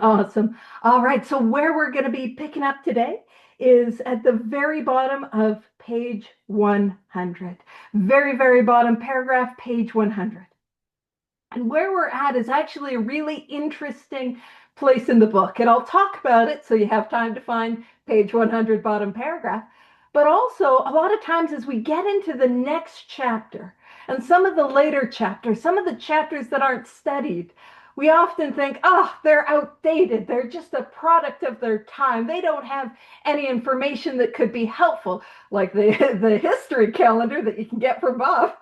Awesome. All right. So where we're going to be picking up today is at the very bottom of page 100. Very, very bottom paragraph, page 100. And where we're at is actually a really interesting place in the book. And I'll talk about it so you have time to find page 100, bottom paragraph. But also, a lot of times as we get into the next chapter and some of the later chapters, some of the chapters that aren't studied, we often think, oh, they're outdated. They're just a product of their time. They don't have any information that could be helpful, like the history calendar that you can get from Bob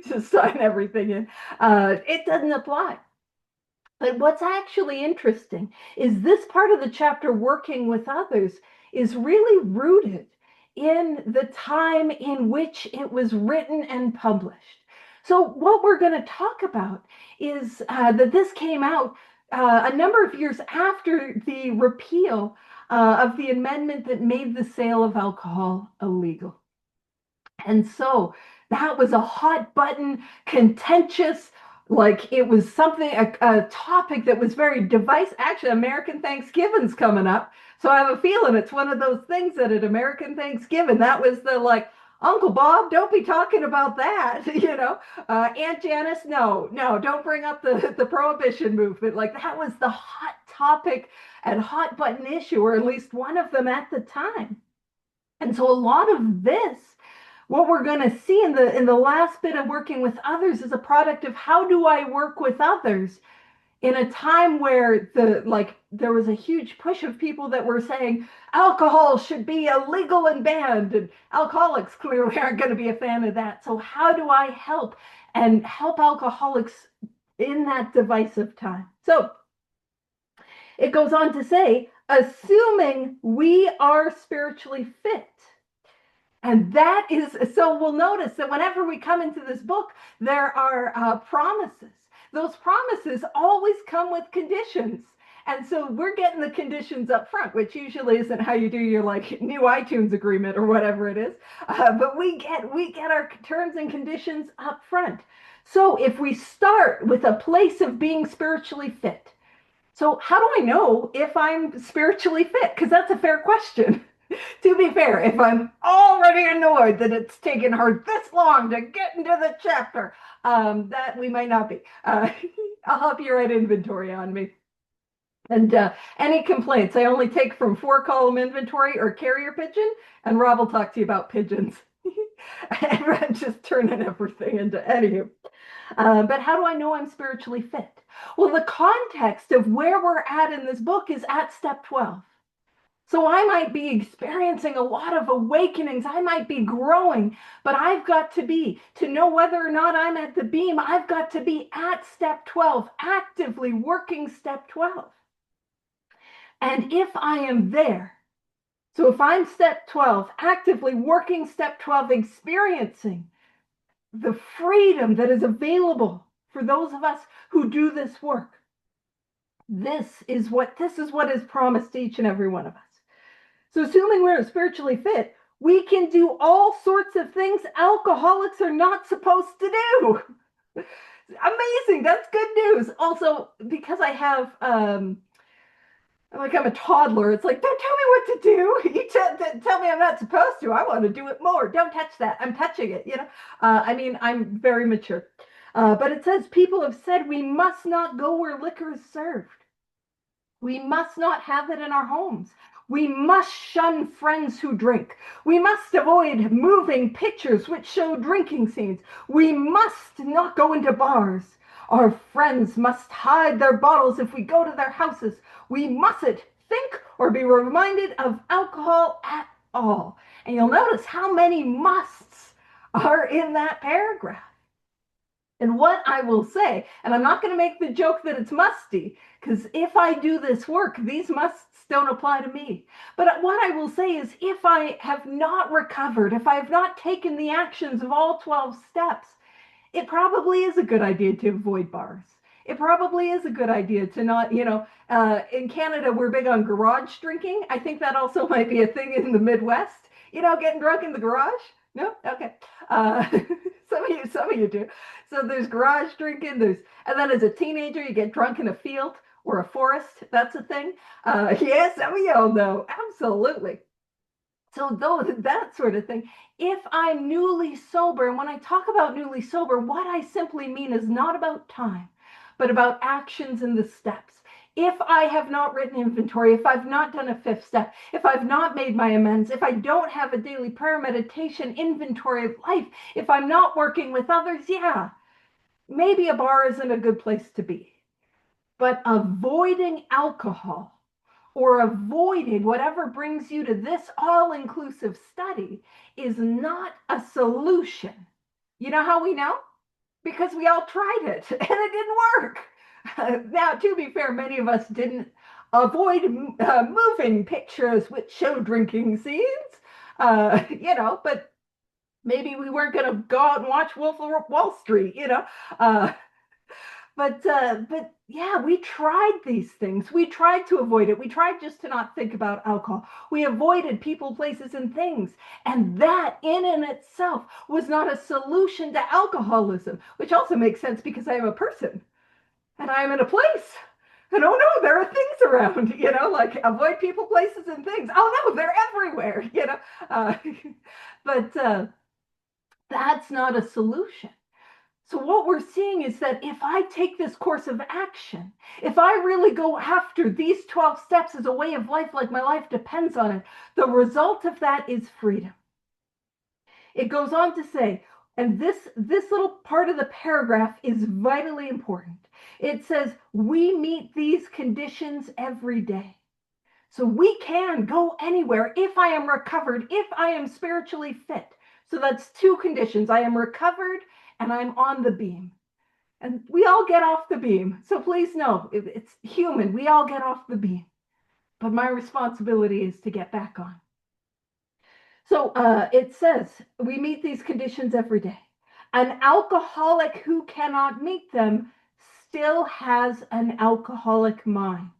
to sign everything in. It doesn't apply. But what's actually interesting is this part of the chapter, working with others, is really rooted in the time in which it was written and published. So, what we're going to talk about is that this came out a number of years after the repeal of the amendment that made the sale of alcohol illegal. And so that was a hot button, contentious, like it was something, a topic that was very divisive. Actually, American Thanksgiving's coming up. So I have a feeling it's one of those things that at American Thanksgiving, that was the like, Uncle Bob, don't be talking about that, Aunt Janice, no, don't bring up the prohibition movement. Like that was the hot topic and hot button issue, or at least one of them at the time. And so a lot of this, what we're going to see in the last bit of working with others, is a product of how do I work with others in a time where there was a huge push of people that were saying alcohol should be illegal and banned, and alcoholics clearly aren't going to be a fan of that. So how do I help alcoholics in that divisive time? So it goes on to say, assuming we are spiritually fit. And that is, so we'll notice that whenever we come into this book, there are promises. Those promises always come with conditions. And so we're getting the conditions up front, which usually isn't how you do your like new iTunes agreement or whatever it is. But we get our terms and conditions up front. So if we start with a place of being spiritually fit, so how do I know if I'm spiritually fit? Because that's a fair question. To be fair, if I'm already annoyed that it's taken her this long to get into the chapter, that we might not be. I'll help you write inventory on me. And any complaints, I only take from 4-column inventory or carrier pigeon, and Rob will talk to you about pigeons. And just turning everything into anywho. But how do I know I'm spiritually fit? Well, the context of where we're at in this book is at step 12. So I might be experiencing a lot of awakenings. I might be growing, but I've got to know whether or not I'm at the beam. I've got to be at step 12, actively working step 12. And if I am there, so if I'm step 12, actively working step 12, experiencing the freedom that is available for those of us who do this work, this is what is promised to each and every one of us. So assuming we're spiritually fit, we can do all sorts of things alcoholics are not supposed to do. Amazing. That's good news. Also, because I have, I'm a toddler. It's like, don't tell me what to do. You tell me I'm not supposed to. I want to do it more. Don't touch that. I'm touching it. I'm very mature. But it says people have said we must not go where liquor is served. We must not have it in our homes. We must shun friends who drink. We must avoid moving pictures which show drinking scenes. We must not go into bars. Our friends must hide their bottles if we go to their houses. We mustn't think or be reminded of alcohol at all. And you'll notice how many musts are in that paragraph. And what I will say, and I'm not going to make the joke that it's musty, because if I do this work, these musts don't apply to me. But what I will say is, if I have not recovered, if I have not taken the actions of all 12 steps, it probably is a good idea to avoid bars. It probably is a good idea to not, in Canada, we're big on garage drinking. I think that also might be a thing in the Midwest, getting drunk in the garage. No? Okay. Some of you do. So there's garage drinking, and then as a teenager, you get drunk in a field. or a forest. That's a thing. Yes, we all know. Absolutely. So though that sort of thing, if I'm newly sober, and when I talk about newly sober, what I simply mean is not about time, but about actions and the steps. If I have not written inventory, if I've not done a fifth step, if I've not made my amends, if I don't have a daily prayer meditation inventory of life, if I'm not working with others, yeah, maybe a bar isn't a good place to be. But avoiding alcohol or avoiding whatever brings you to this all-inclusive study is not a solution. You know how we know? Because we all tried it and it didn't work. Now, to be fair, many of us didn't avoid moving pictures which show drinking scenes, but maybe we weren't going to go out and watch Wolf of Wall Street, But yeah, we tried these things. We tried to avoid it. We tried just to not think about alcohol. We avoided people, places, and things. And that in and itself was not a solution to alcoholism, which also makes sense because I am a person and I am in a place. And oh no, there are things around, like avoid people, places, and things. Oh no, they're everywhere, but that's not a solution. So what we're seeing is that if I take this course of action, if I really go after these 12 steps as a way of life, like my life depends on it, the result of that is freedom. It goes on to say, and this little part of the paragraph is vitally important. It says, we meet these conditions every day. So we can go anywhere if I am recovered, if I am spiritually fit. So that's two conditions. I am recovered and I'm on the beam. And we all get off the beam. So please know, it's human. We all get off the beam. But my responsibility is to get back on. So it says, we meet these conditions every day. An alcoholic who cannot meet them still has an alcoholic mind.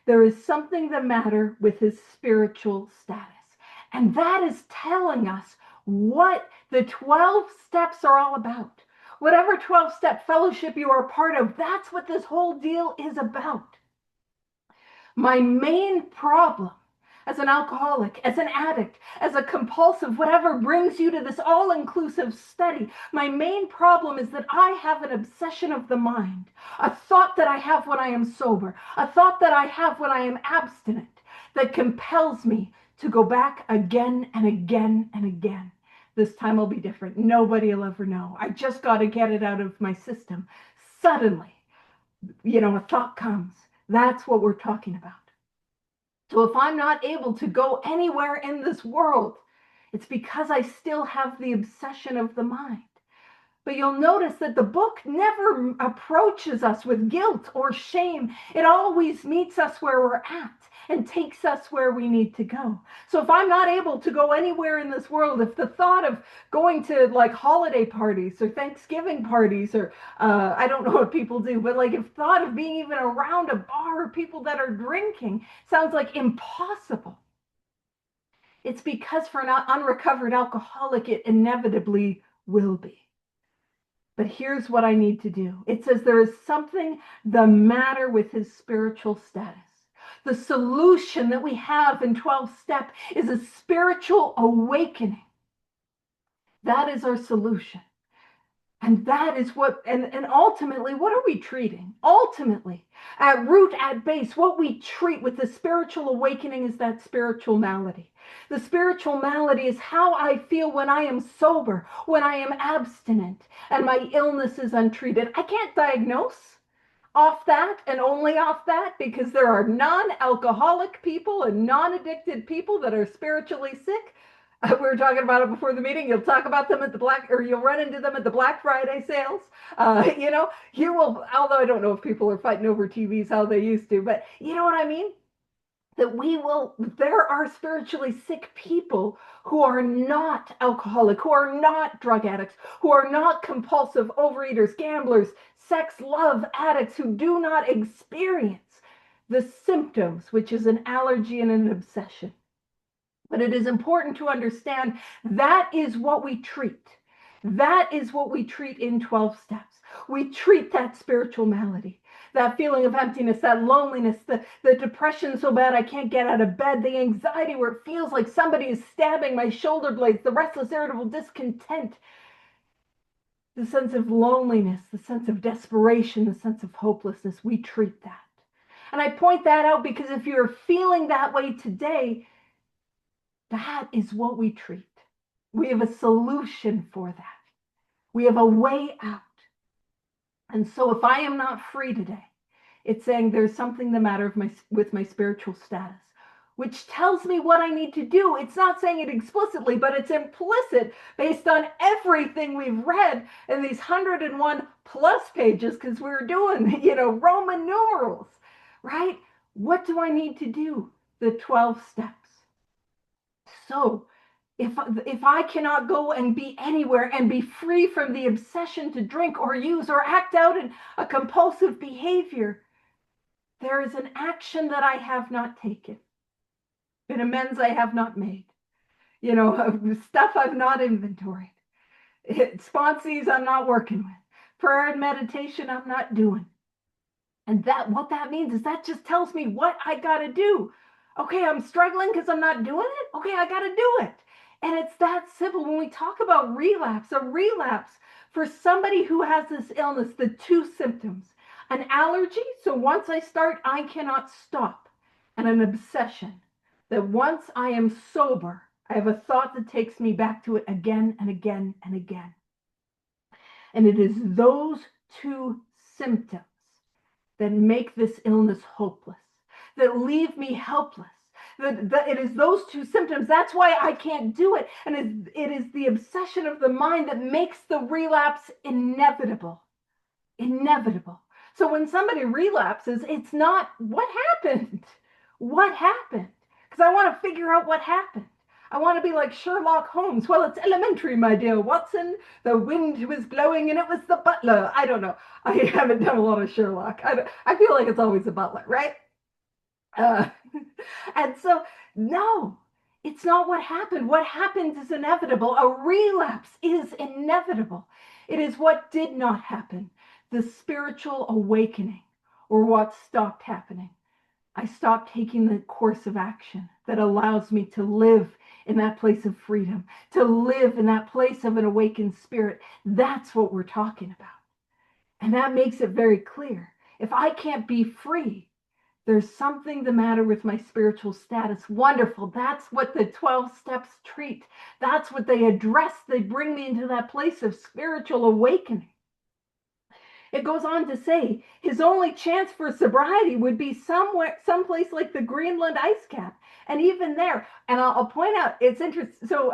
There is something the matter with his spiritual status. And that is telling us what the 12 steps are all about. Whatever 12-step fellowship you are a part of, that's what this whole deal is about. My main problem as an alcoholic, as an addict, as a compulsive, whatever brings you to this all-inclusive study, my main problem is that I have an obsession of the mind, a thought that I have when I am sober, a thought that I have when I am abstinent, that compels me to go back again and again and again. This time will be different. Nobody will ever know. I just got to get it out of my system. Suddenly, a thought comes. That's what we're talking about. So if I'm not able to go anywhere in this world, it's because I still have the obsession of the mind. But you'll notice that the book never approaches us with guilt or shame. It always meets us where we're at and takes us where we need to go. So if I'm not able to go anywhere in this world, if the thought of going to like holiday parties or Thanksgiving parties or I don't know what people do, but like if thought of being even around a bar or people that are drinking sounds like impossible, it's because for an unrecovered alcoholic, it inevitably will be. But here's what I need to do. It says there is something the matter with his spiritual status. The solution that we have in 12 step is a spiritual awakening. That is our solution. And that is what, and ultimately, what are we treating? Ultimately, at root, at base, what we treat with the spiritual awakening is that spiritual malady. The spiritual malady is how I feel when I am sober, when I am abstinent, and my illness is untreated. I can't diagnose off that and only off that because there are non-alcoholic people and non-addicted people that are spiritually sick. We were talking about it before the meeting. You'll talk about them at you'll run into them at the Black Friday sales. You will, although I don't know if people are fighting over TVs how they used to, but you know what I mean? There are spiritually sick people who are not alcoholic, who are not drug addicts, who are not compulsive overeaters, gamblers, sex, love addicts, who do not experience the symptoms, which is an allergy and an obsession. But it is important to understand that is what we treat. That is what we treat in 12 steps. We treat that spiritual malady. that feeling of emptiness, that loneliness, the depression so bad I can't get out of bed, the anxiety where it feels like somebody is stabbing my shoulder blades, the restless, irritable discontent, the sense of loneliness, the sense of desperation, the sense of hopelessness. We treat that. And I point that out because if you're feeling that way today, that is what we treat. We have a solution for that. We have a way out. And so if I am not free today, it's saying there's something the matter with my spiritual status, which tells me what I need to do. It's not saying it explicitly, but it's implicit based on everything we've read in these 101 plus pages, because we're doing, Roman numerals, right? What do I need to do? The 12 steps. So if I cannot go and be anywhere and be free from the obsession to drink or use or act out in a compulsive behavior, there is an action that I have not taken, an amends I have not made, stuff I've not inventoried, sponsees I'm not working with, prayer and meditation I'm not doing. And what that means is that just tells me what I got to do. Okay, I'm struggling because I'm not doing it. Okay, I got to do it. And it's that simple. When we talk about relapse, a relapse for somebody who has this illness, the two symptoms, an allergy, so once I start, I cannot stop, and an obsession, that once I am sober, I have a thought that takes me back to it again and again and again. And it is those two symptoms that make this illness hopeless, that leave me helpless. That it is those two symptoms. That's why I can't do it. And it is the obsession of the mind that makes the relapse inevitable. Inevitable. So when somebody relapses, it's not what happened. What happened? Because I want to figure out what happened. I want to be like Sherlock Holmes. Well, it's elementary, my dear Watson. The wind was blowing and it was the butler. I don't know. I haven't done a lot of Sherlock. I feel like it's always the butler, right? And so, no, it's not what happened. What happens is inevitable. A relapse is inevitable. It is what did not happen, the spiritual awakening, or what stopped happening. I stopped taking the course of action that allows me to live in that place of freedom, to live in that place of an awakened spirit. That's what we're talking about. And that makes it very clear. If I can't be free, there's something the matter with my spiritual status. Wonderful. That's what the 12 steps treat. That's what they address. They bring me into that place of spiritual awakening. It goes on to say his only chance for sobriety would be someplace like the Greenland ice cap. And even there, and I'll point out, it's interesting. So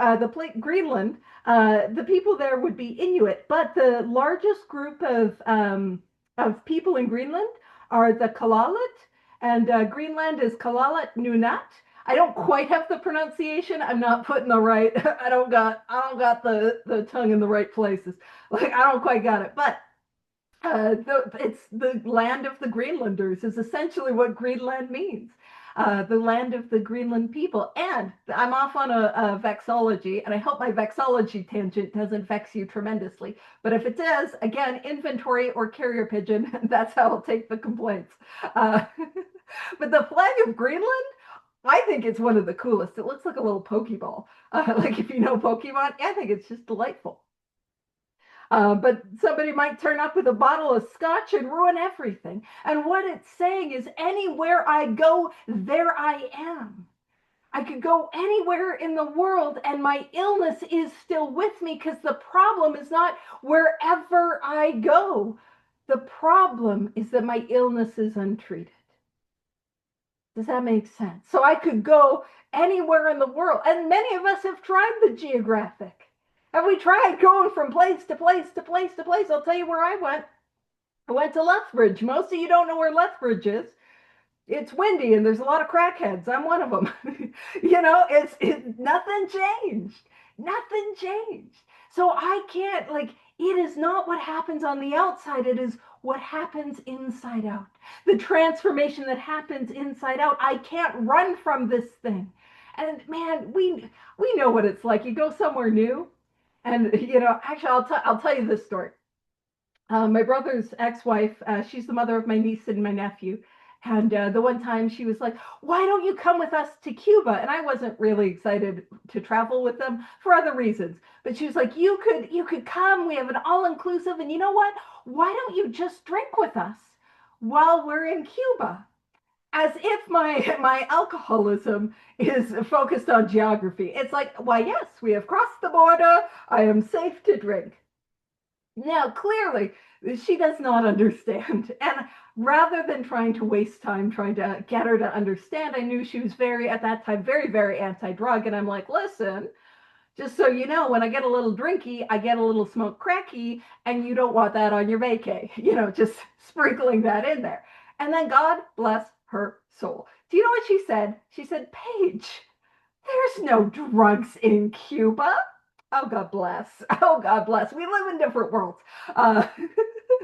Greenland, the people there would be Inuit, but the largest group of people in Greenland are the Kalalit, and Greenland is Kalalit Nunaat. I don't quite have the pronunciation. I'm not putting the right. I don't got the tongue in the right places. Like I don't quite got it, but. It's the land of the Greenlanders is essentially what Greenland means. The land of the Greenland people. And I'm off on a vexology, and I hope my vexology tangent doesn't vex you tremendously. But if it does, again, inventory or carrier pigeon, that's how I'll take the complaints. But the flag of Greenland, I think it's one of the coolest. It looks like a little Pokeball. Like if you know Pokemon, I think it's just delightful. But somebody might turn up with a bottle of scotch and ruin everything. And what it's saying is anywhere I go, there I am. I could go anywhere in the world and my illness is still with me because the problem is not wherever I go. The problem is that my illness is untreated. Does that make sense? So I could go anywhere in the world. And many of us have tried the geographic. Have we tried going from place to place to place to place? I'll tell you where I went. I went to Lethbridge. Most of you don't know where Lethbridge is. It's windy and there's a lot of crackheads. I'm one of them. It's nothing changed. Nothing changed. So I can't, it is not what happens on the outside. It is what happens inside out. The transformation that happens inside out. I can't run from this thing. And man, we know what it's like. You go somewhere new. And, actually, I'll tell you this story. My brother's ex-wife, she's the mother of my niece and my nephew. And the one time she was like, "Why don't you come with us to Cuba?" And I wasn't really excited to travel with them for other reasons. But she was like, "You could come. We have an all-inclusive, and you know what? Why don't you just drink with us while we're in Cuba?" As if my alcoholism is focused on geography. It's like, why, yes, we have crossed the border. I am safe to drink. Now, clearly, she does not understand. And rather than trying to waste time trying to get her to understand, I knew she was very, at that time, very, very anti drug. And I'm like, listen, just so you know, when I get a little drinky, I get a little smoke cracky, and you don't want that on your vacay. Just sprinkling that in there. And then God bless her soul. Do you know what she said? She said, "Paige, there's no drugs in Cuba." Oh, God bless. Oh, God bless. We live in different worlds. Uh,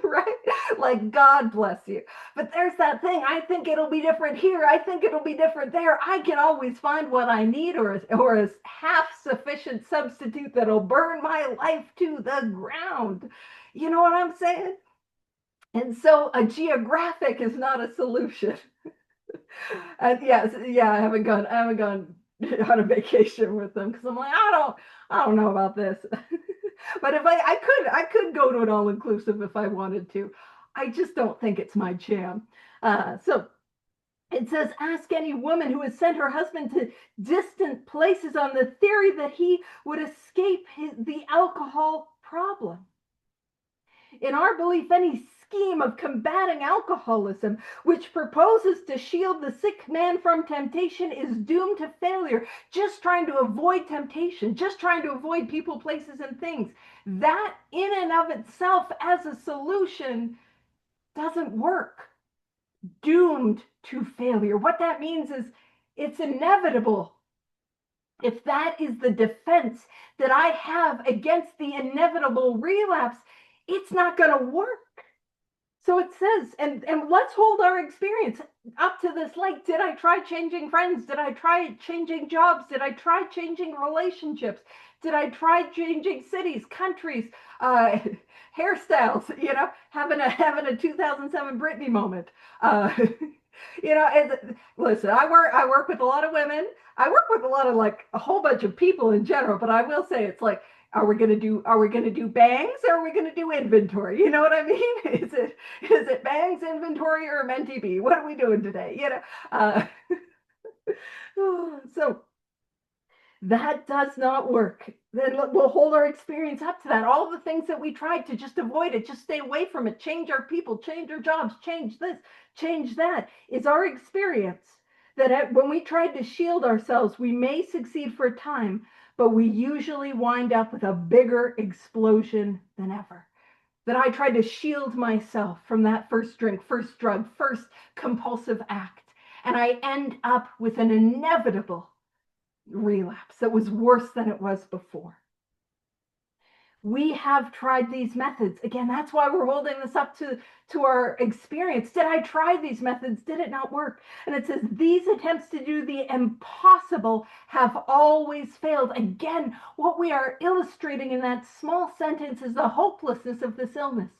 right? Like, God bless you. But there's that thing. I think it'll be different here. I think it'll be different there. I can always find what I need, or a half sufficient substitute that'll burn my life to the ground. You know what I'm saying? And so a geographic is not a solution. And yes, yeah, I haven't gone on a vacation with them because I'm like, I don't know about this. But if I could go to an all inclusive if I wanted to. I just don't think it's my jam. So it says, ask any woman who has sent her husband to distant places on the theory that he would escape the alcohol problem. In our belief, any scheme of combating alcoholism which proposes to shield the sick man from temptation is doomed to failure. Just trying to avoid temptation, just trying to avoid people, places, and things, that in and of itself as a solution doesn't work. Doomed to failure. What that means is it's inevitable. If that is the defense that I have against the inevitable relapse, it's not going to work. So it says, and let's hold our experience up to this. Like, did I try changing friends? Did I try changing jobs? Did I try changing relationships? Did I try changing cities, countries, uh, hairstyles? Having a 2007 Britney moment. Listen, I work with a lot of women. I work with a lot of, like, a whole bunch of people in general. But I will say, it's like, are we gonna do bangs, or are we gonna do inventory? You know what I mean? Is it bangs, inventory, or mentee B? What are we doing today? So that does not work. Then we'll hold our experience up to that. All the things that we tried to just avoid it, just stay away from it, change our people, change our jobs, change this, change that, is our experience that when we tried to shield ourselves, we may succeed for a time, but we usually wind up with a bigger explosion than ever. That I tried to shield myself from that first drink, first drug, first compulsive act, and I end up with an inevitable relapse that was worse than it was before. We have tried these methods. Again, that's why we're holding this up to our experience. Did I try these methods? Did it not work? And it says, these attempts to do the impossible have always failed. Again, what we are illustrating in that small sentence is the hopelessness of this illness.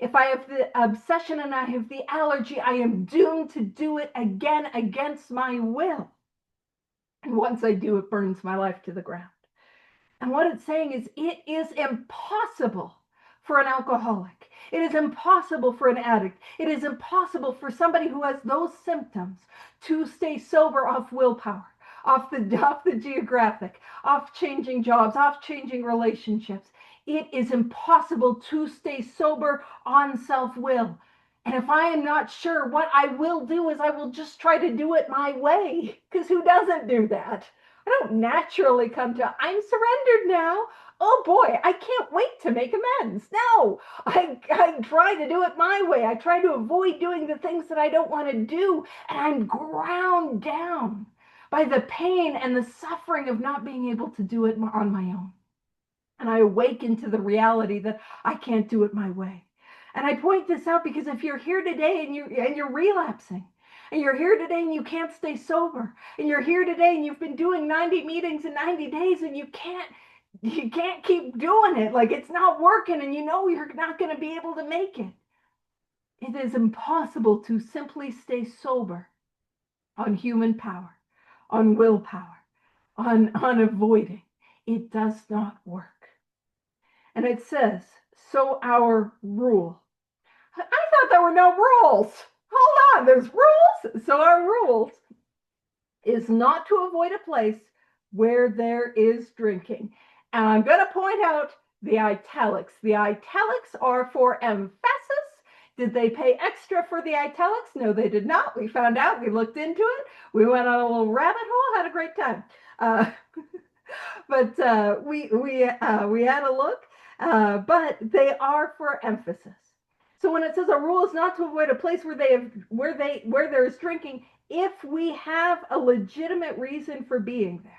If I have the obsession and I have the allergy, I am doomed to do it again against my will. And once I do, it burns my life to the ground. And what it's saying is, it is impossible for an alcoholic. It is impossible for an addict. It is impossible for somebody who has those symptoms to stay sober off willpower, off the geographic, off changing jobs, off changing relationships. It is impossible to stay sober on self-will. And if I am not sure, what I will do is I will just try to do it my way. Because who doesn't do that? I don't naturally come to, I'm surrendered now. Oh boy, I can't wait to make amends. No, I try to do it my way. I try to avoid doing the things that I don't want to do. And I'm ground down by the pain and the suffering of not being able to do it on my own. And I awaken to the reality that I can't do it my way. And I point this out because if you're here today and you're relapsing, and you're here today and you can't stay sober, and you're here today and you've been doing 90 meetings in 90 days and you can't You can't keep doing it. Like it's not working and you know you're not going to be able to make it. It is impossible to simply stay sober on human power, on willpower, on avoiding. It does not work. And it says, so our rule. I thought there were no rules. Hold on, there's rules. So our rules is not to avoid a place where there is drinking. And I'm going to point out the italics. The italics are for emphasis. Did they pay extra for the italics? No, they did not. We found out. We looked into it. We went on a little rabbit hole, had a great time. But we had a look. But they are for emphasis. So when it says a rule is not to avoid a place where there is drinking, if we have a legitimate reason for being there.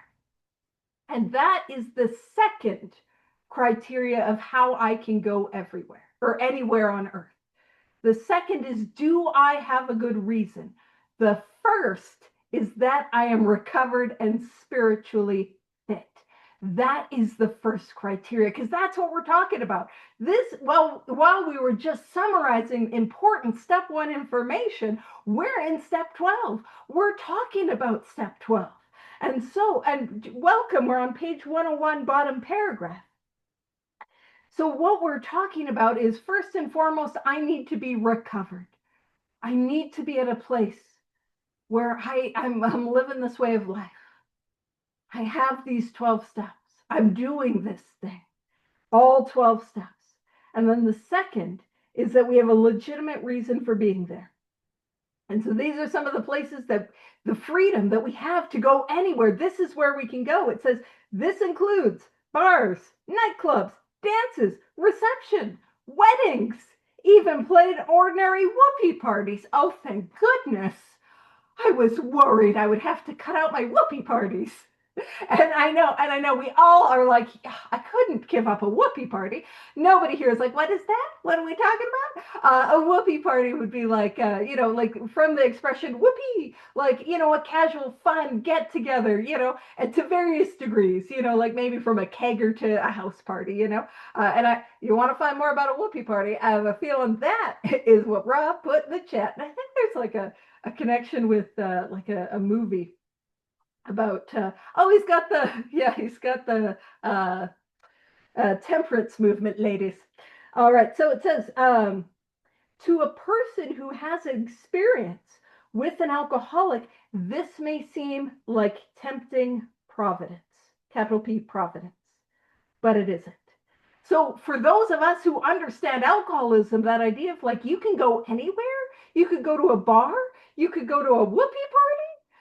And that is the second criteria of how I can go everywhere or anywhere on earth. The second is, do I have a good reason? The first is that I am recovered and spiritually fit. That is the first criteria, because that's what we're talking about. While we were just summarizing important step 1 information, we're in step 12. We're talking about step 12. And welcome, we're on page 101, bottom paragraph. So what we're talking about is, first and foremost, I need to be recovered. I need to be at a place where I'm living this way of life. I have these 12 steps. I'm doing this thing, all 12 steps. And then the second is that we have a legitimate reason for being there. And so these are some of the places that the freedom that we have to go anywhere. This is where we can go. It says this includes bars, nightclubs, dances, reception, weddings, even plain ordinary whoopee parties. Oh, thank goodness. I was worried I would have to cut out my whoopee parties. And I know we all are like, I couldn't give up a whoopee party. Nobody here is like, what is that? What are we talking about? A whoopee party would be like, like from the expression whoopee, like, a casual fun get together, and to various degrees, like maybe from a kegger to a house party, and you want to find more about a whoopee party, I have a feeling that is what Rob put in the chat. And I think there's like a connection with like a movie about he's got the temperance movement, ladies. All right, so it says to a person who has experience with an alcoholic, this may seem like tempting providence, capital P providence, but it isn't. So for those of us who understand alcoholism, that idea of like you can go anywhere, you could go to a bar, you could go to a whoopee party.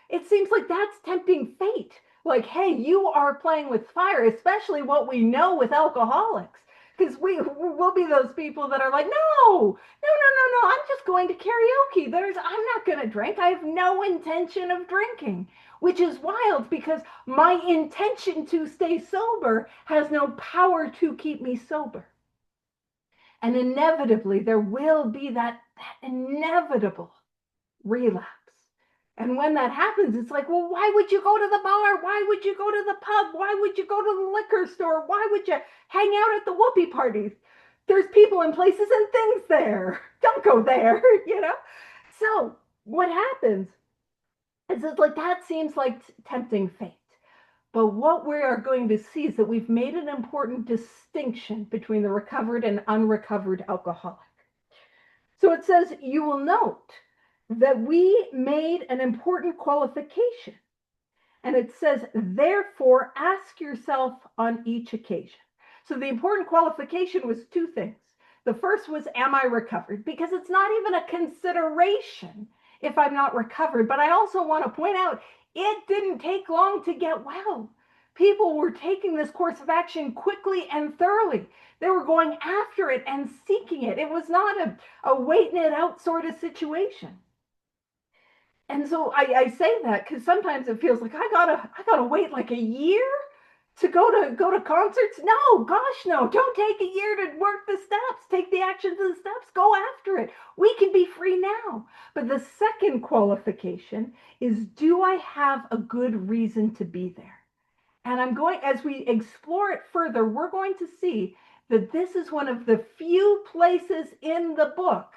It seems like that's tempting fate. Like, hey, you are playing with fire, especially what we know with alcoholics. Because we'll be those people that are like, no, I'm just going to karaoke. I'm not going to drink. I have no intention of drinking, which is wild because my intention to stay sober has no power to keep me sober. And inevitably, there will be that inevitable relapse. And when that happens, it's like, well, why would you go to the bar? Why would you go to the pub? Why would you go to the liquor store? Why would you hang out at the whoopee parties? There's people and places and things there. Don't go there, So what happens is it's like that seems like tempting fate. But what we are going to see is that we've made an important distinction between the recovered and unrecovered alcoholic. So it says, you will note that we made an important qualification. And it says, therefore, ask yourself on each occasion. So the important qualification was two things. The first was, am I recovered? Because it's not even a consideration if I'm not recovered. But I also want to point out, it didn't take long to get well. People were taking this course of action quickly and thoroughly. They were going after it and seeking it. It was not a waiting it out sort of situation. And so I say that because sometimes it feels like I gotta wait like a year to go to concerts. No, gosh, no! Don't take a year to work the steps. Take the actions of the steps. Go after it. We can be free now. But the second qualification is: do I have a good reason to be there? And as we explore it further, we're going to see that this is one of the few places in the book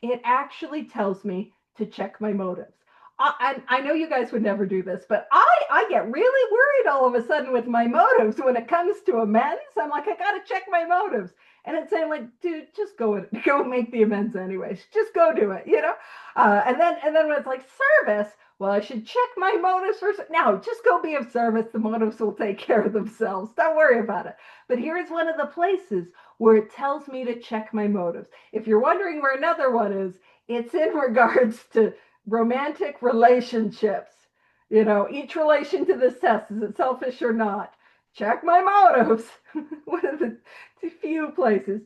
it actually tells me to check my motives. I know you guys would never do this, but I get really worried all of a sudden with my motives when it comes to amends. I'm like, I got to check my motives. And it's saying like, dude, just go make the amends anyways. Just go do it, you know? And then when it's like service, well, I should check my motives first. No, just go be of service. The motives will take care of themselves. Don't worry about it. But here's one of the places where it tells me to check my motives. If you're wondering where another one is, it's in regards to romantic relationships. You know, each relation to this test, is it selfish or not? Check my motives. One of the two places.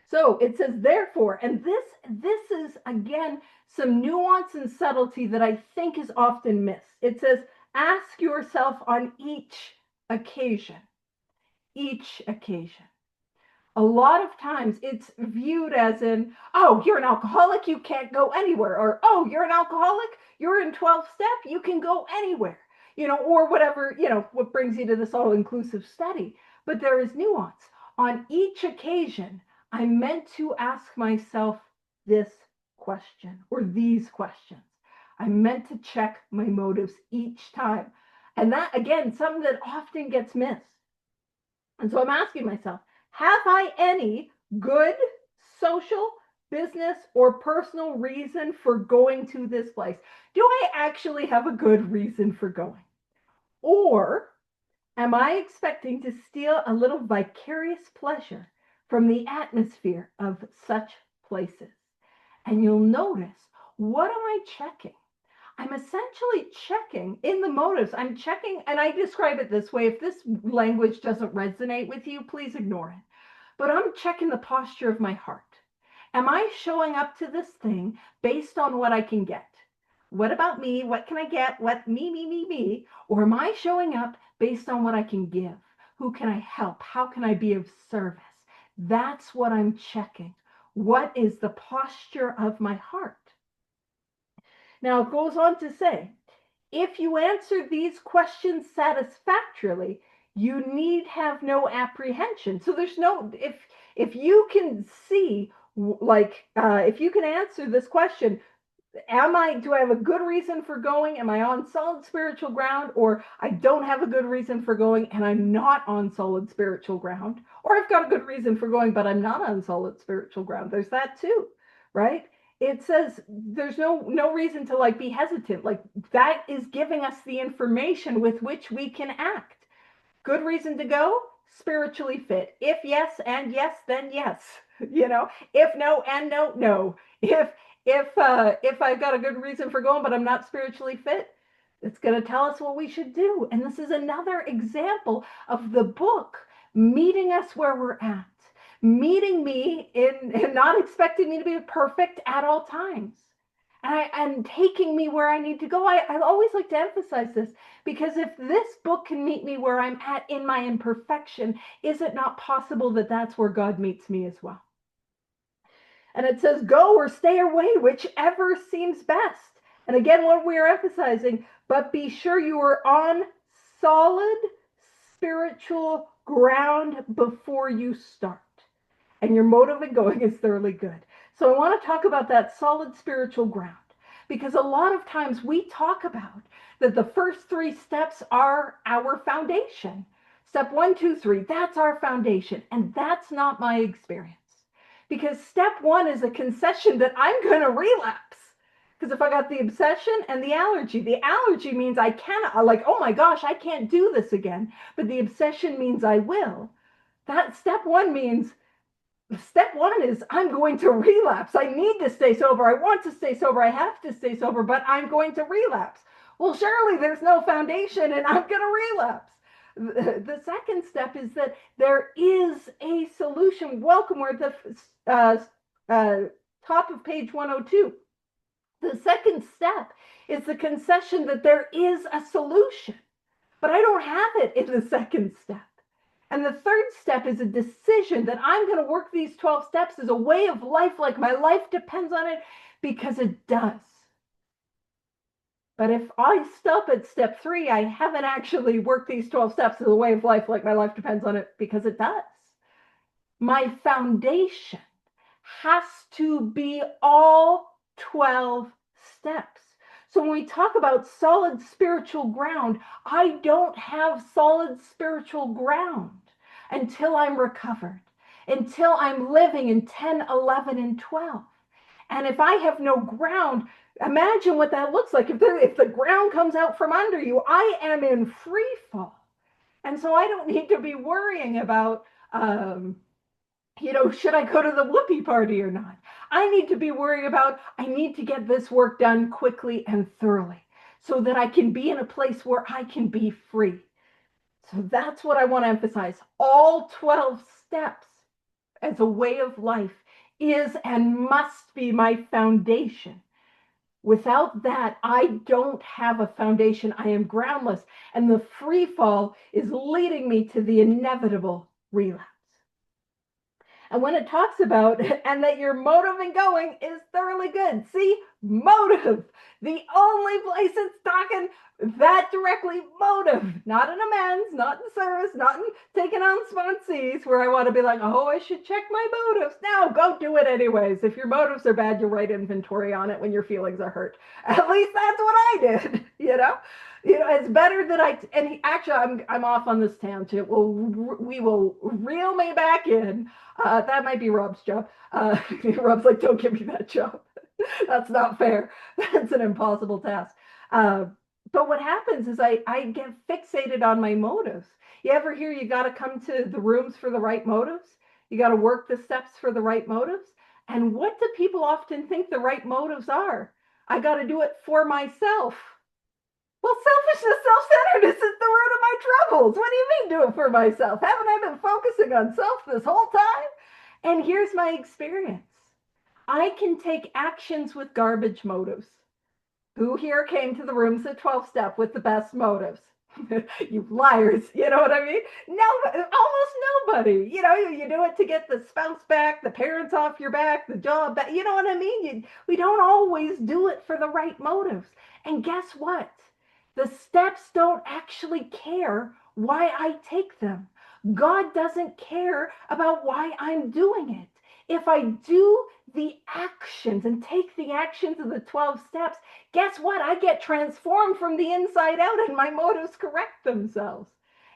So it says, therefore, and this is, again, some nuance and subtlety that I think is often missed. It says, ask yourself on each occasion. Each occasion. A lot of times it's viewed as in, oh, you're an alcoholic, you can't go anywhere. Or, oh, you're an alcoholic, you're in 12 step, you can go anywhere. You know, or whatever, you know, what brings you to this all-inclusive study. But there is nuance. On each occasion, I'm meant to ask myself this question or these questions. I'm meant to check my motives each time. And that, again, something that often gets missed. And so I'm asking myself, have I any good social, business, or personal reason for going to this place? Do I actually have a good reason for going? Or am I expecting to steal a little vicarious pleasure from the atmosphere of such places? And you'll notice, what am I checking? I'm essentially checking in the motives. I'm checking, and I describe it this way. If this language doesn't resonate with you, please ignore it. But I'm checking the posture of my heart. Am I showing up to this thing based on what I can get? What about me? What can I get? What me? Or am I showing up based on what I can give? Who can I help? How can I be of service? That's what I'm checking. What is the posture of my heart? Now, it goes on to say, if you answer these questions satisfactorily, you need have no apprehension. So there's no, if you can see, if you can answer this question, do I have a good reason for going? Am I on solid spiritual ground? Or I don't have a good reason for going and I'm not on solid spiritual ground. Or I've got a good reason for going, but I'm not on solid spiritual ground. There's that too, right? It says there's no reason to be hesitant. Like, that is giving us the information with which we can act. Good reason to go, spiritually fit. If yes and yes, then yes. You know, if no and no, no. If I've got a good reason for going, but I'm not spiritually fit, it's going to tell us what we should do. And this is another example of the book meeting us where we're at, meeting me and not expecting me to be perfect at all times. And taking me where I need to go. I always like to emphasize this, because if this book can meet me where I'm at in my imperfection, is it not possible that that's where God meets me as well? And it says, go or stay away, whichever seems best. And again, what we are emphasizing, but be sure you are on solid spiritual ground before you start. And your motive in going is thoroughly good. So I want to talk about that solid spiritual ground, because a lot of times we talk about that the first 3 steps are our foundation. Step 1, 2, 3, that's our foundation. And that's not my experience. Because step 1 is a concession that I'm going to relapse. Because if I got the obsession and the allergy means I cannot, oh my gosh, I can't do this again. But the obsession means I will. That step 1 means, step 1 is I'm going to relapse. I need to stay sober. I want to stay sober. I have to stay sober, but I'm going to relapse. Well, surely there's no foundation and I'm going to relapse. The second step is that there is a solution. Welcome, we're at the top of page 102. The second step is the concession that there is a solution, but I don't have it in the second step. And the third step is a decision that I'm going to work these 12 steps as a way of life, like my life depends on it, because it does. But if I stop at step 3, I haven't actually worked these 12 steps as a way of life, like my life depends on it, because it does. My foundation has to be all 12 steps. So when we talk about solid spiritual ground, I don't have solid spiritual ground until I'm recovered, until I'm living in 10, 11, and 12. And if I have no ground, imagine what that looks like. If the ground comes out from under you, I am in free fall. And so I don't need to be worrying about, should I go to the whoopee party or not? I need to be worrying about, I need to get this work done quickly and thoroughly so that I can be in a place where I can be free. So that's what I want to emphasize. All 12 steps as a way of life is and must be my foundation. Without that, I don't have a foundation. I am groundless. And the free fall is leading me to the inevitable relapse. And when it talks about, and that your motive in going is thoroughly good. See, motive. The only place it's talking that directly, motive. Not in amends, not in service, not in taking on sponsees where I want to be like, oh, I should check my motives. No, go do it anyways. If your motives are bad, you'll write inventory on it when your feelings are hurt. At least that's what I did, it's better that and actually I'm off on this tangent. We will reel me back in. That might be Rob's job. Rob's like, don't give me that job. That's not fair. That's an impossible task. But what happens is I get fixated on my motives. You ever hear you got to come to the rooms for the right motives? You got to work the steps for the right motives. And what do people often think the right motives are? I got to do it for myself. Well, selfishness, self-centeredness is the root of my troubles. What do you mean do it for myself? Haven't I been focusing on self this whole time? And here's my experience. I can take actions with garbage motives. Who here came to the rooms at 12 step with the best motives? You liars, you know what I mean? No, almost nobody. You do it to get the spouse back, the parents off your back, the job back. You know what I mean? We don't always do it for the right motives. And guess what? The steps don't actually care why I take them. God doesn't care about why I'm doing it. If I do the actions and take the actions of the 12 steps, guess what? I get transformed from the inside out and my motives correct themselves.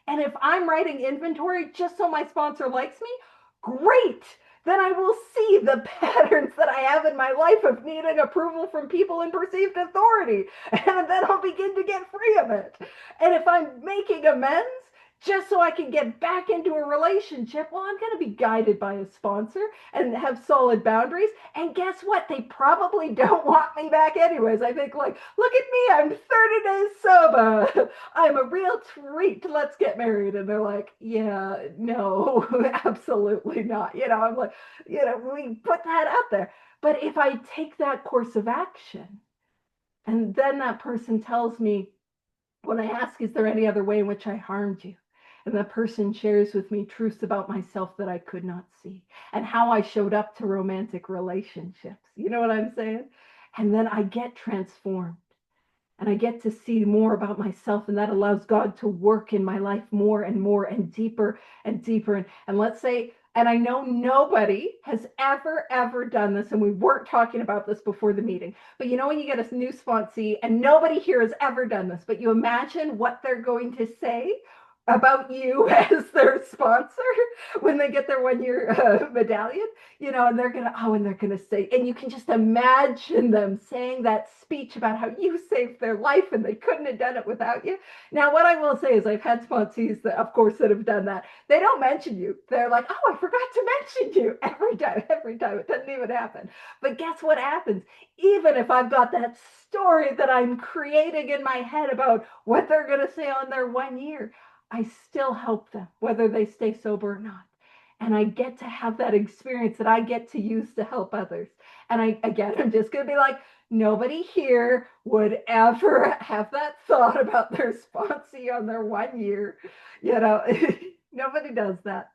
And if I'm writing inventory just so my sponsor likes me, great. Then I will see the patterns that I have in my life of needing approval from people in perceived authority. And then I'll begin to get free of it. And if I'm making amends, just so I can get back into a relationship, well, I'm going to be guided by a sponsor and have solid boundaries. And guess what? They probably don't want me back anyways. I think like, look at me, I'm 30 days sober. I'm a real treat. Let's get married. And they're like, yeah, no, absolutely not. I'm like, we put that out there. But if I take that course of action, and then that person tells me, when I ask, is there any other way in which I harmed you? And the person shares with me truths about myself that I could not see and how I showed up to romantic relationships. You know what I'm saying? And then I get transformed and I get to see more about myself. And that allows God to work in my life more and more and deeper and deeper. And let's say, and I know nobody has ever done this, and we weren't talking about this before the meeting, but when you get a new sponsee and nobody here has ever done this, but you imagine what they're going to say about you as their sponsor when they get their 1-year medallion, and they're gonna say, and you can just imagine them saying that speech about how you saved their life and they couldn't have done it without you. Now, what I will say is I've had sponsees that, of course, that have done that. They don't mention you. They're like, oh, I forgot to mention you every time. It doesn't even happen. But guess what happens? Even if I've got that story that I'm creating in my head about what they're going to say on their 1 year, I still help them, whether they stay sober or not. And I get to have that experience that I get to use to help others. And I'm just going to be like, nobody here would ever have that thought about their sponsee on their 1 year. Nobody does that.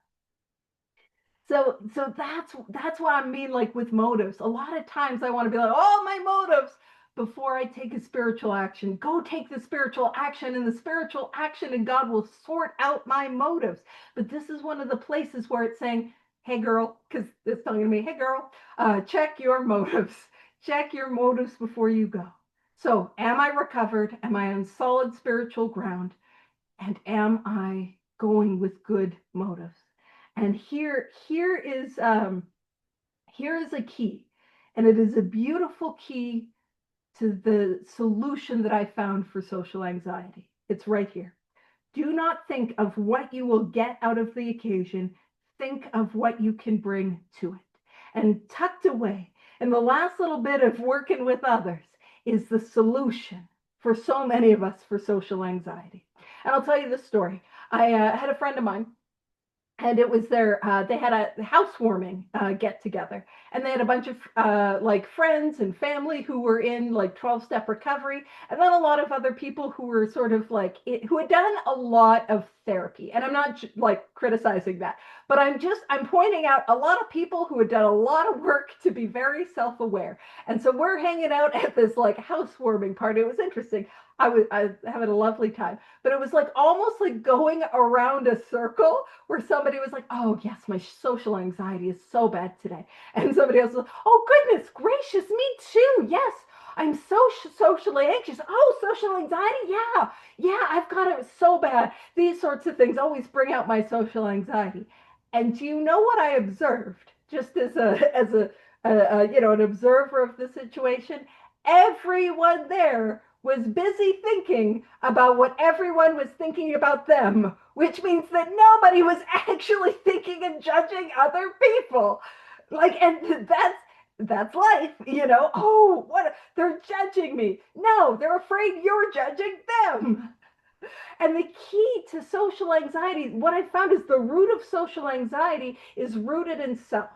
So that's what I mean, like with motives. A lot of times I want to be like, oh, my motives. before I take a spiritual action. Go take the spiritual action, and the spiritual action, and God will sort out my motives. But this is one of the places where it's saying, hey, girl, because it's telling me, hey, girl, check your motives. Check your motives before you go. So, am I recovered? Am I on solid spiritual ground? And am I going with good motives? And here is a key, and it is a beautiful key to the solution that I found for social anxiety. It's right here. Do not think of what you will get out of the occasion. Think of what you can bring to it. And tucked away in the last little bit of working with others is the solution for so many of us for social anxiety. And I'll tell you this story. I had a friend of mine, and it was they had a housewarming get together, and they had a bunch of like friends and family who were in like 12-step recovery, and then a lot of other people who were sort of like who had done a lot of therapy. And I'm not like criticizing that, but I'm pointing out a lot of people who had done a lot of work to be very self-aware. And so we're hanging out at this like housewarming party. It was interesting. I was having a lovely time, but it was like almost like going around a circle where somebody was like, oh yes, my social anxiety is so bad today. And somebody else was, oh goodness gracious, me too. Yes, I'm so socially anxious. Oh, social anxiety. Yeah, I've got it so bad. These sorts of things always bring out my social anxiety. And do you know what I observed just as an observer of the situation? Everyone there was busy thinking about what everyone was thinking about them, which means that nobody was actually thinking and judging other people. Like, and that's life, you know. Oh, what, they're judging me. No, they're afraid you're judging them. And the key to social anxiety, what I found is the root of social anxiety is rooted in self.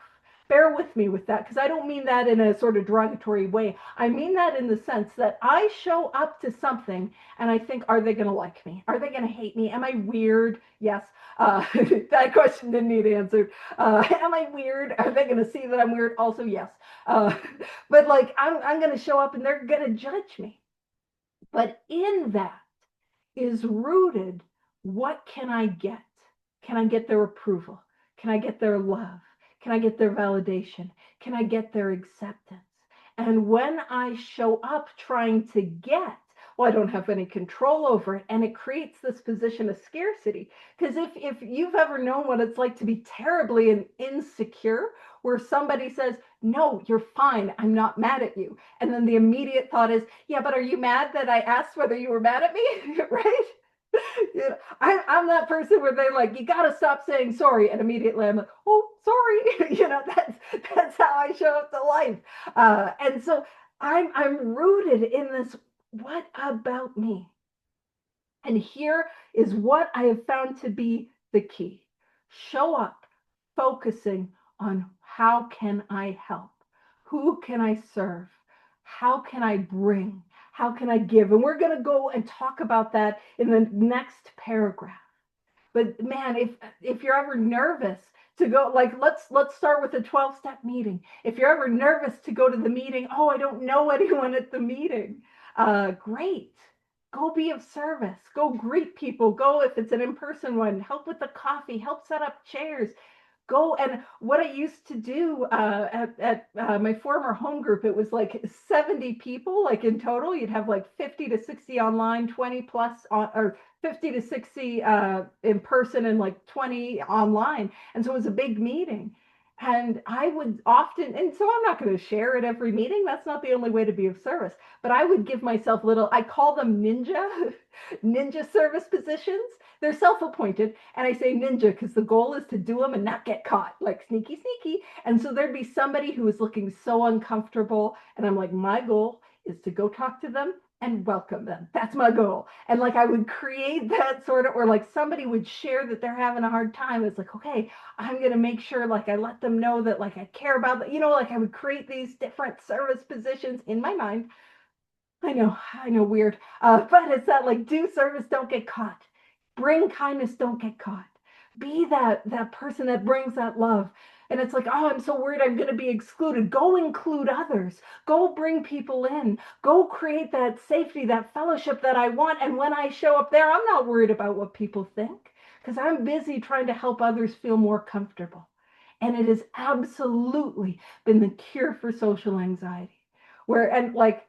Bear with me with that, because I don't mean that in a sort of derogatory way. I mean that in the sense that I show up to something and I think, are they going to like me? Are they going to hate me? Am I weird? Yes. That question didn't need answered. Am I weird? Are they going to see that I'm weird? Also, yes. But like, I'm going to show up and they're going to judge me. But in that is rooted, what can I get? Can I get their approval? Can I get their love? Can I get their validation? Can I get their acceptance? And when I show up trying to get, well, I don't have any control over it, and it creates this position of scarcity. Because if you've ever known what it's like to be terribly insecure, where somebody says, no, you're fine, I'm not mad at you. And then the immediate thought is, yeah, but are you mad that I asked whether you were mad at me? Right? You know, I'm that person where they're like, you got to stop saying sorry. And immediately I'm like, oh, sorry. You know, that's how I show up to life. And so I'm rooted in this, what about me? And here is what I have found to be the key. Show up focusing on how can I help? Who can I serve? How can I bring? How can I give? And we're going to go and talk about that in the next paragraph. But man, if you're ever nervous to go, like let's start with a 12-step meeting. If you're ever nervous to go to the meeting, oh, I don't know anyone at the meeting. Great. Go be of service. Go greet people. Go, if it's an in-person one, help with the coffee, help set up chairs. Go. And what I used to do at my former home group, it was like 70 people, like in total. You'd have like 50 to 60 online, 20 plus on, or 50 to 60 in person, and like 20 online. And so it was a big meeting. And I would often, and so I'm not going to share at every meeting. That's not the only way to be of service. But I would give myself little, I call them ninja service positions. They're self-appointed. And I say ninja because the goal is to do them and not get caught, like sneaky, sneaky. And so there'd be somebody who was looking so uncomfortable. And I'm like, my goal is to go talk to them and welcome them. That's my goal. And like, I would create that sort of, or like somebody would share that they're having a hard time. It's like, okay, I'm going to make sure like I let them know that like I care about that, you know, like I would create these different service positions in my mind. I know, weird. But it's that like, do service, don't get caught. Bring kindness, don't get caught. Be that person that brings that love. And it's like, oh, I'm so worried I'm going to be excluded. Go include others. Go bring people in. Go create that safety, that fellowship that I want. And when I show up there, I'm not worried about what people think because I'm busy trying to help others feel more comfortable. And it has absolutely been the cure for social anxiety. And like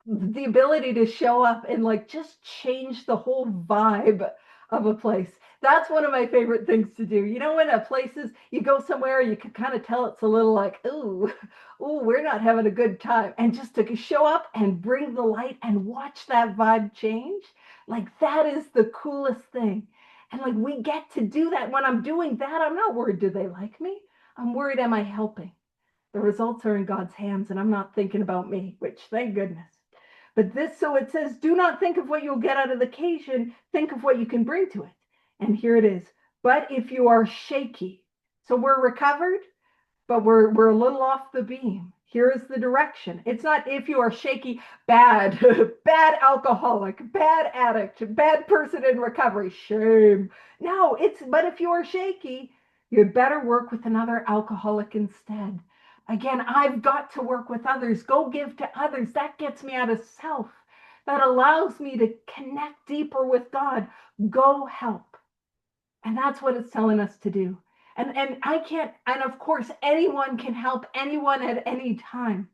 the ability to show up and like just change the whole vibe of a place. That's one of my favorite things to do. You know, when a place is, you go somewhere, you can kind of tell it's a little like, ooh, we're not having a good time. And just to show up and bring the light and watch that vibe change, like that is the coolest thing. And like we get to do that. When I'm doing that, I'm not worried, do they like me? I'm worried, am I helping? The results are in God's hands, and I'm not thinking about me, which thank goodness. But this, so it says, do not think of what you'll get out of the occasion, think of what you can bring to it. And here it is. But if you are shaky, so we're recovered, but we're a little off the beam. Here is the direction. It's not if you are shaky, bad, bad alcoholic, bad addict, bad person in recovery, shame. No, but if you are shaky, you'd better work with another alcoholic instead. Again, I've got to work with others. Go give to others. That gets me out of self. That allows me to connect deeper with God. Go help. And that's what it's telling us to do. And I can't, and of course, anyone can help anyone at any time.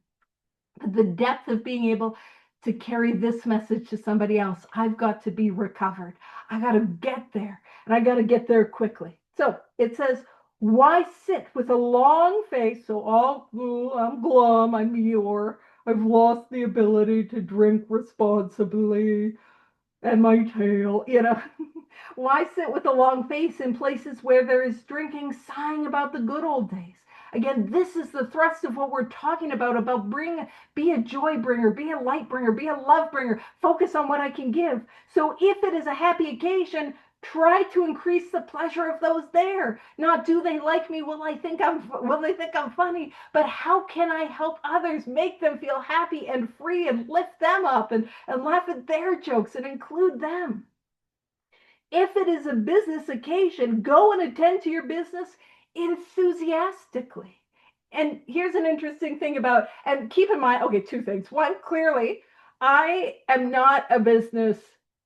But the depth of being able to carry this message to somebody else, I've got to be recovered. I got to get there, and I got to get there quickly. So it says, why sit with a long face? So I'm glum, I'm Eeyore. I've lost the ability to drink responsibly and my tail, Why sit with a long face in places where there is drinking, sighing about the good old days? Again, this is the thrust of what we're talking about be a joy bringer, be a light bringer, be a love bringer, focus on what I can give. So if it is a happy occasion, try to increase the pleasure of those there. Not do they like me? Will they think I'm funny? But how can I help others, make them feel happy and free and lift them up and laugh at their jokes and include them? If it is a business occasion, go and attend to your business enthusiastically. And here's an interesting thing and keep in mind, okay, two things. One, clearly, I am not a business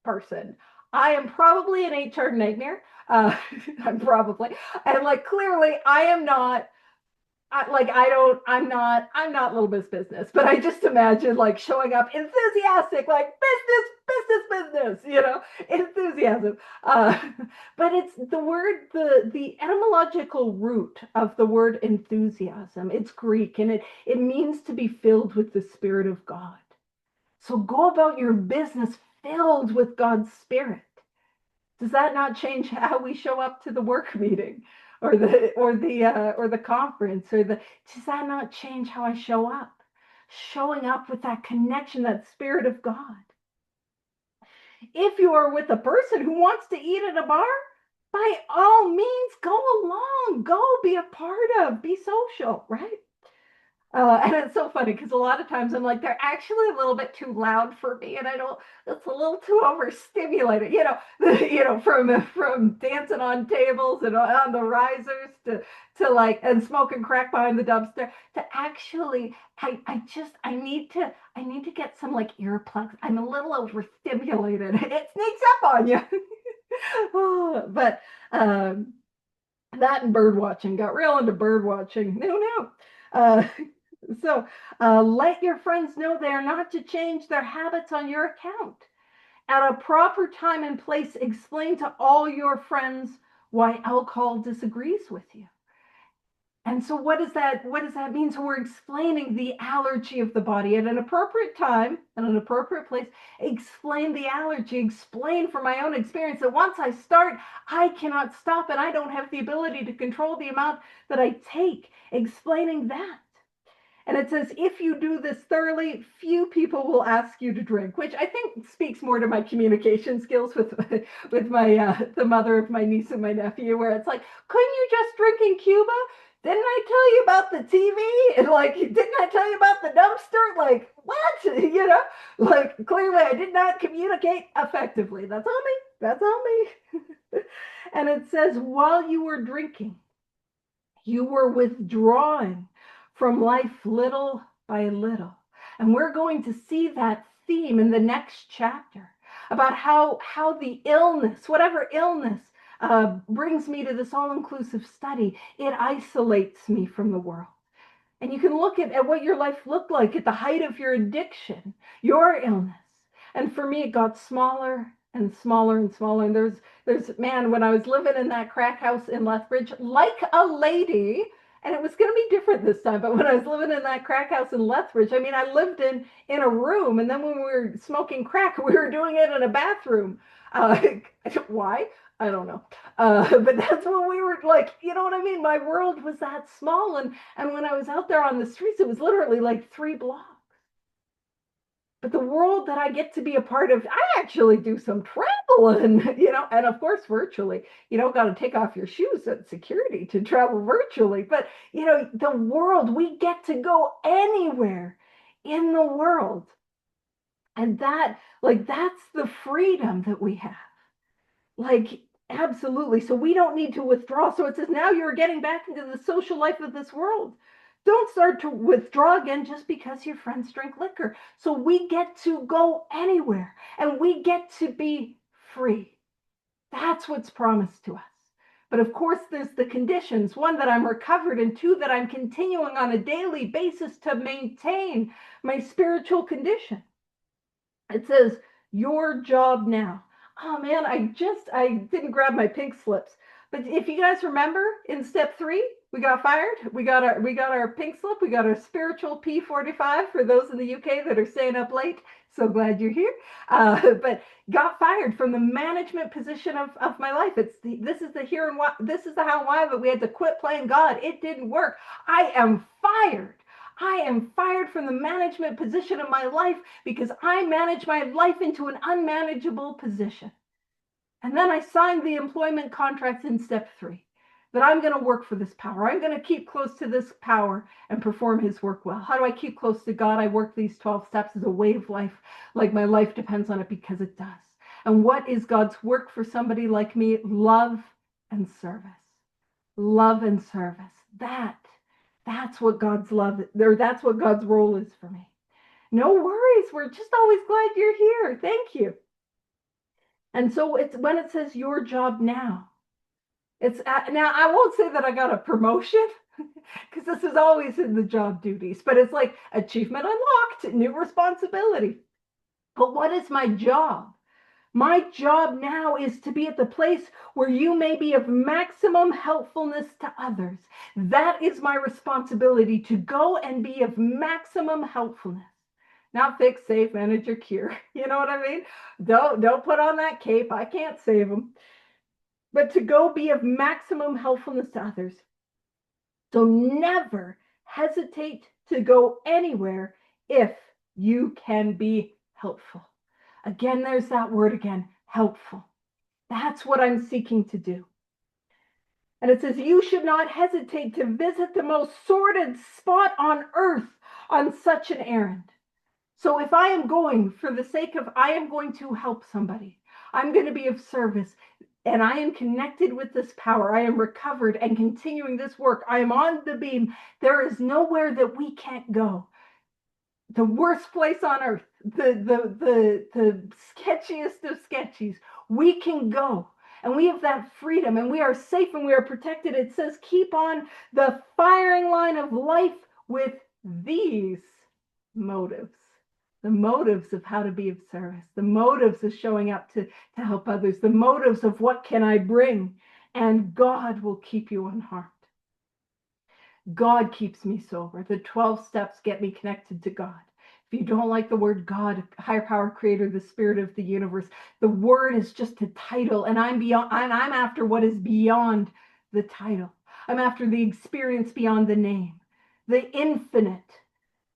person. I am probably an HR nightmare. I'm probably, and like clearly, I am not I'm not little Miss Business, but I just imagine like showing up enthusiastic, like business, enthusiasm. But it's the word, the etymological root of the word enthusiasm. It's Greek, and it means to be filled with the Spirit of God. So go about your business filled with God's Spirit. Does that not change how we show up to the work meeting or the conference does that not change how I show up? Showing up with that connection, that Spirit of God. If you are with a person who wants to eat at a bar, by all means, go along, go be a part of, be social, right? And it's so funny because a lot of times I'm like, they're actually a little bit too loud for me, and it's a little too overstimulated, from dancing on tables and on the risers to like, and smoking crack behind the dumpster to actually, I need to get some like earplugs. I'm a little overstimulated. It sneaks up on you. But that and bird watching, got real into bird watching. No. So let your friends know they are not to change their habits on your account. At a proper time and place, explain to all your friends why alcohol disagrees with you. And so what does that mean? So we're explaining the allergy of the body at an appropriate time and an appropriate place. Explain the allergy, explain from my own experience that once I start, I cannot stop, and I don't have the ability to control the amount that I take. Explaining that. And it says, if you do this thoroughly, few people will ask you to drink, which I think speaks more to my communication skills with my the mother of my niece and my nephew, where it's like, couldn't you just drink in Cuba? Didn't I tell you about the TV? And like, didn't I tell you about the dumpster? Like, what? Like clearly I did not communicate effectively. That's on me. That's on me. And it says, while you were drinking, You were withdrawing from life little by little. And we're going to see that theme in the next chapter about how the illness, whatever illness, brings me to this all-inclusive study, it isolates me from the world. And you can look at what your life looked like at the height of your addiction, your illness. And for me, it got smaller and smaller and smaller. And man, when I was living in that crack house in Lethbridge, like a lady, and it was going to be different this time, but when I was living in that crack house in Lethbridge, I mean, I lived in a room, and then when we were smoking crack, we were doing it in a bathroom. Why? I don't know. But that's what we were like, you know what I mean? My world was that small. And when I was out there on the streets, it was literally like 3 blocks. But the world that I get to be a part of, I actually do some traveling, and of course, virtually. You don't got to take off your shoes at security to travel virtually. But, the world, we get to go anywhere in the world. And that's the freedom that we have. Like, absolutely. So we don't need to withdraw. So it says, now you're getting back into the social life of this world. Don't start to withdraw again just because your friends drink liquor. So we get to go anywhere and we get to be free. That's what's promised to us. But of course, there's the conditions. 1, that I'm recovered, and 2, that I'm continuing on a daily basis to maintain my spiritual condition. It says, your job now. Oh man, I didn't grab my pink slips. But if you guys remember, in step 3, we got fired. We got our pink slip. We got our spiritual P45 for those in the UK that are staying up late. So glad you're here. But got fired from the management position of my life. This is the here and why. This is the how and why. But we had to quit playing God. It didn't work. I am fired. I am fired from the management position of my life because I manage my life into an unmanageable position. And then I signed the employment contracts in step 3 that I'm going to work for this power. I'm going to keep close to this power and perform his work well. How do I keep close to God? I work these 12 steps as a way of life, like my life depends on it, because it does. And what is God's work for somebody like me? Love and service. Love and service. That's what God's love, or that's what God's role is for me. No worries. We're just always glad you're here. Thank you. And so it's when it says your job now, now I won't say that I got a promotion because this is always in the job duties, but it's like achievement unlocked, new responsibility. But what is my job? My job now is to be at the place where you may be of maximum helpfulness to others. That is my responsibility, to go and be of maximum helpfulness. Not fix, save, manage, or cure. You know what I mean? Don't put on that cape. I can't save them. But to go be of maximum helpfulness to others. So never hesitate to go anywhere if you can be helpful. Again, there's that word again, helpful. That's what I'm seeking to do. And it says, you should not hesitate to visit the most sordid spot on earth on such an errand. So if I am going for the sake of, I am going to help somebody, I'm going to be of service, and I am connected with this power, I am recovered and continuing this work, I am on the beam, there is nowhere that we can't go. The worst place on earth, the sketchiest of sketchies, we can go. And we have that freedom, and we are safe, and we are protected. It says, keep on the firing line of life with these motives. The motives of how to be of service, the motives of showing up to help others, the motives of what can I bring, and God will keep you unharmed. God keeps me sober. The 12 steps get me connected to God. If you don't like the word God, higher power, creator, the spirit of the universe, the word is just a title, and I'm after what is beyond the title. I'm after the experience beyond the name, the infinite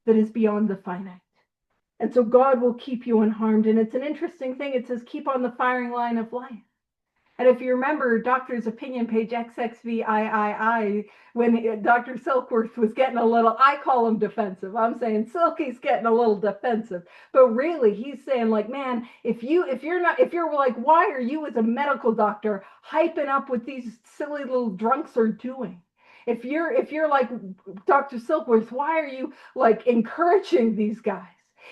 that is beyond the finite. And so God will keep you unharmed. And it's an interesting thing. It says, keep on the firing line of life. And if you remember Doctor's opinion page XXVIII, when Dr. Silkworth was getting a little, I call him defensive. I'm saying Silky's getting a little defensive. But really, he's saying like, man, if you're like, why are you as a medical doctor hyping up what these silly little drunks are doing? If you're like Dr. Silkworth, why are you like encouraging these guys?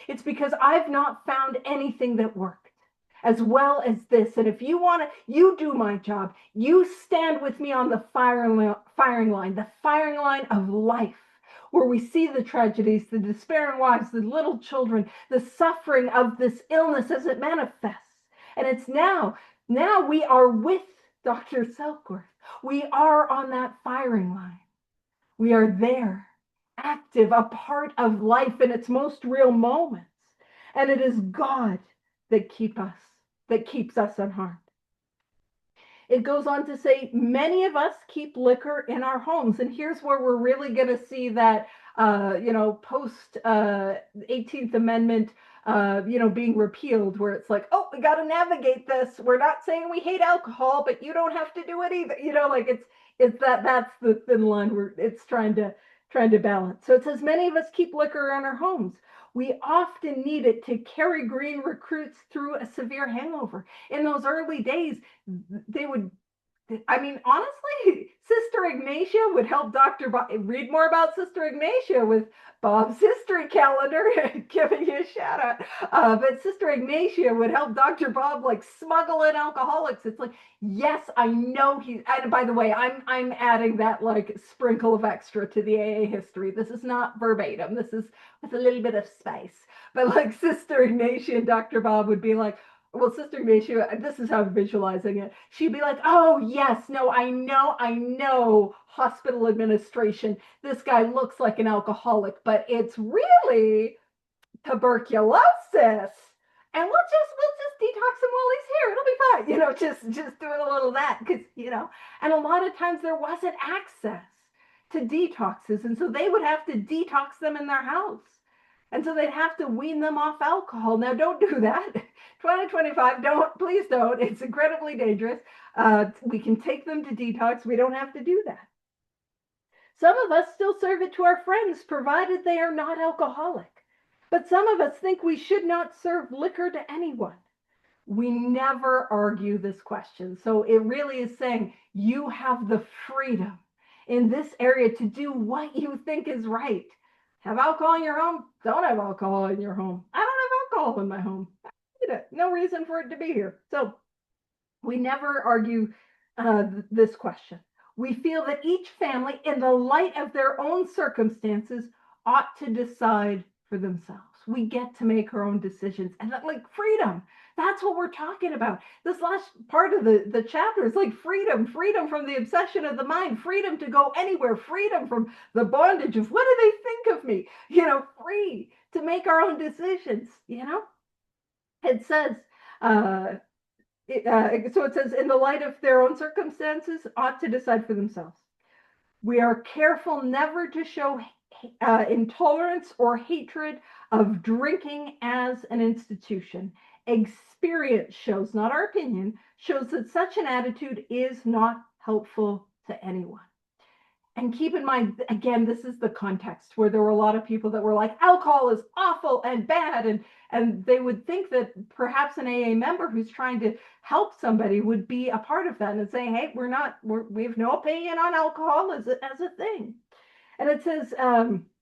It's because I've not found anything that worked as well as this. And if you want to, you do my job. You stand with me on the firing line of life, where we see the tragedies, the despairing wives, the little children, the suffering of this illness as it manifests. And it's now we are with Dr. Silkworth. We are on that firing line. We are there, active, a part of life in its most real moments. And it is God that keeps us unharmed. It goes on to say, many of us keep liquor in our homes. And here's where we're really going to see that, post 18th Amendment, being repealed, where it's like, oh, we got to navigate this. We're not saying we hate alcohol, but you don't have to do it either. Like that's the thin line where it's trying to balance. So it says, many of us keep liquor in our homes. We often need it to carry green recruits through a severe hangover. In those early days, they would, I mean, honestly, Sister Ignatia would help Dr. Bob. Read more about Sister Ignatia with Bob's history calendar, giving you a shout out. But Sister Ignatia would help Dr. Bob like smuggle in alcoholics. It's like, yes, I know and by the way, I'm adding that like sprinkle of extra to the AA history. This is not verbatim. This is with a little bit of spice. But like Sister Ignatia and Dr. Bob would be like, well, Sister Ignatia, this is how I'm visualizing it. She'd be like, oh, yes, no, I know, hospital administration. This guy looks like an alcoholic, but it's really tuberculosis. And we'll just detox him while he's here. It'll be fine. Just doing a little of that because, and a lot of times there wasn't access to detoxes. And so they would have to detox them in their house. And so they'd have to wean them off alcohol. Now, don't do that. 2025, please don't. It's incredibly dangerous. We can take them to detox. We don't have to do that. Some of us still serve it to our friends, provided they are not alcoholic. But some of us think we should not serve liquor to anyone. We never argue this question. So it really is saying you have the freedom in this area to do what you think is right. Have alcohol in your home? Don't have alcohol in your home. I don't have alcohol in my home. No reason for it to be here. So we never argue this question. We feel that each family, in the light of their own circumstances, ought to decide for themselves. We get to make our own decisions. And that, like, freedom. That's what we're talking about. This last part of the chapter is like freedom from the obsession of the mind, freedom to go anywhere, freedom from the bondage of what do they think of me, free to make our own decisions, It says, so it says, in the light of their own circumstances, ought to decide for themselves. We are careful never to show intolerance or hatred of drinking as an institution. Experience shows, not our opinion, shows that such an attitude is not helpful to anyone. And keep in mind, again, this is the context where there were a lot of people that were like, alcohol is awful and bad. And they would think that perhaps an AA member who's trying to help somebody would be a part of that and saying, hey, we have no opinion on alcohol as a thing. And it says,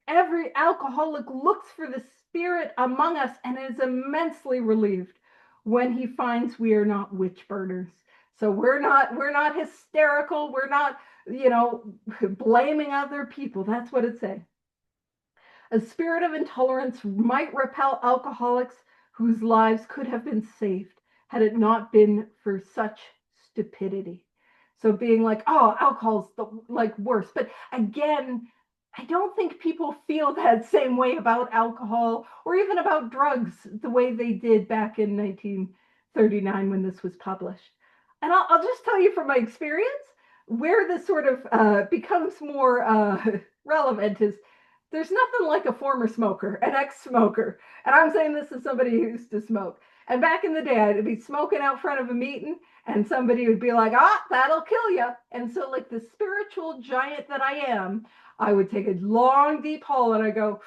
every alcoholic looks for the spirit among us and is immensely relieved when he finds we are not witch burners. So we're not hysterical. We're not, blaming other people. That's what it's saying. A spirit of intolerance might repel alcoholics whose lives could have been saved had it not been for such stupidity. So being like, oh, alcohol's the worst. But again, I don't think people feel that same way about alcohol or even about drugs the way they did back in 1939 when this was published. And I'll just tell you from my experience, where this sort of becomes more relevant is there's nothing like a former smoker, an ex-smoker. And I'm saying this as somebody who used to smoke. And back in the day, I'd be smoking out front of a meeting and somebody would be like, that'll kill you. And so like the spiritual giant that I am, I would take a long, deep haul and I go,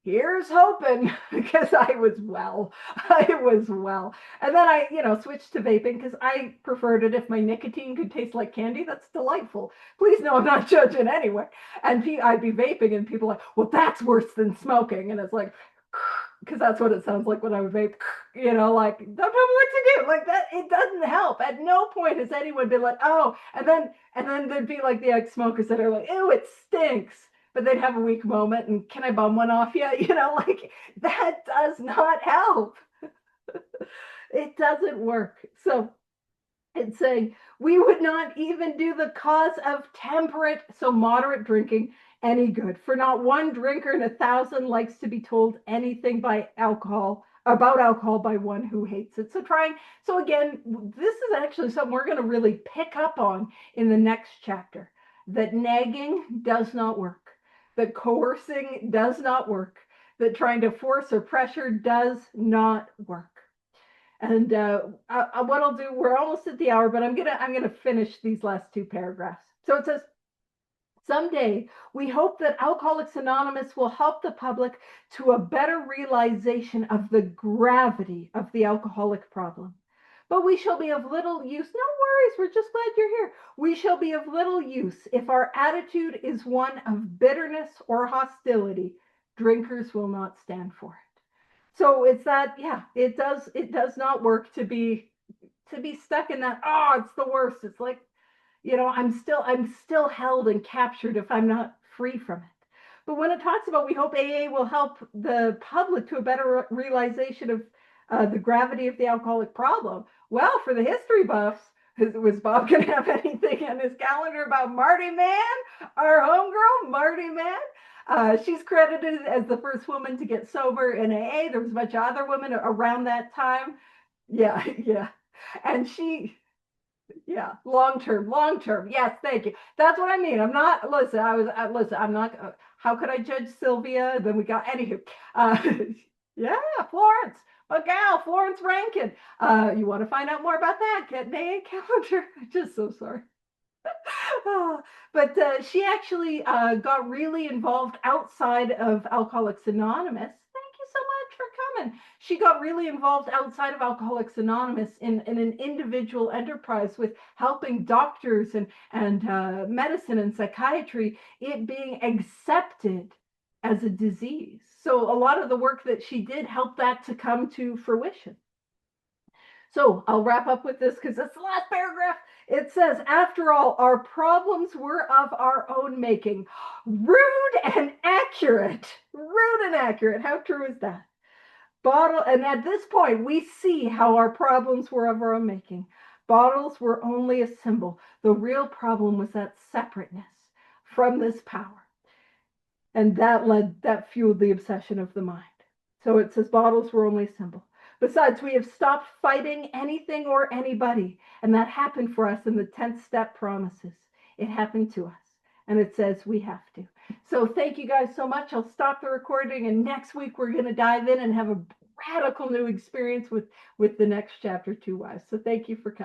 here's hoping, because I was well. I was well. And then I, switched to vaping because I preferred it. If my nicotine could taste like candy, that's delightful. Please know I'm not judging anyway. And I'd be vaping and people are like, well, that's worse than smoking. And it's like, because that's what it sounds like when I would vape, like, don't tell me what to do. Like that, it doesn't help. At no point has anyone been like, oh, and then there'd be like the ex-smokers that are like, ew, it stinks. But they'd have a weak moment and can I bum one off you? Like that does not help. It doesn't work. So it's saying we would not even do the cause of temperate, so moderate drinking, any good. For not one drinker in 1,000 likes to be told anything about alcohol by one who hates it. So again, this is actually something we're going to really pick up on in the next chapter, that nagging does not work, that coercing does not work, that trying to force or pressure does not work. And what I'll do, we're almost at the hour, but I'm gonna finish these last two paragraphs. So it says, someday we hope that Alcoholics Anonymous will help the public to a better realization of the gravity of the alcoholic problem. But we shall be of little use. No worries, we're just glad you're here. We shall be of little use if our attitude is one of bitterness or hostility. Drinkers will not stand for it. So it's that, yeah, it does not work to be stuck in that, oh, it's the worst. It's like, I'm still held and captured if I'm not free from it. But when it talks about we hope AA will help the public to a better realization of the gravity of the alcoholic problem. Well, for the history buffs, was Bob going to have anything on his calendar about Marty Mann, our homegirl, Marty Mann? She's credited as the first woman to get sober in AA. There was a bunch of other women around that time. Yeah, yeah. And long term. Yes, thank you. That's what I mean. I'm not, I'm not, how could I judge Sylvia? Then we got, anywho. Yeah, Florence. A gal, Florence Rankin. You want to find out more about that? Get an AA calendar. I'm just so sorry. But she actually got really involved outside of Alcoholics Anonymous. Thank you so much for coming. She got really involved outside of Alcoholics Anonymous in an individual enterprise with helping doctors and medicine and psychiatry, it being accepted as a disease. So a lot of the work that she did helped that to come to fruition. So I'll wrap up with this because it's the last paragraph. It says, after all, our problems were of our own making. Rude and accurate. Rude and accurate. How true is that? And at this point, we see how our problems were of our own making. Bottles were only a symbol. The real problem was that separateness from this power. And that fueled the obsession of the mind. So it says bottles were only a symbol. Besides, we have stopped fighting anything or anybody. And that happened for us in the 10th step promises. It happened to us. And it says we have to. So thank you guys so much. I'll stop the recording. And next week, we're going to dive in and have a radical new experience with the next chapter, 2 Wives. So thank you for coming.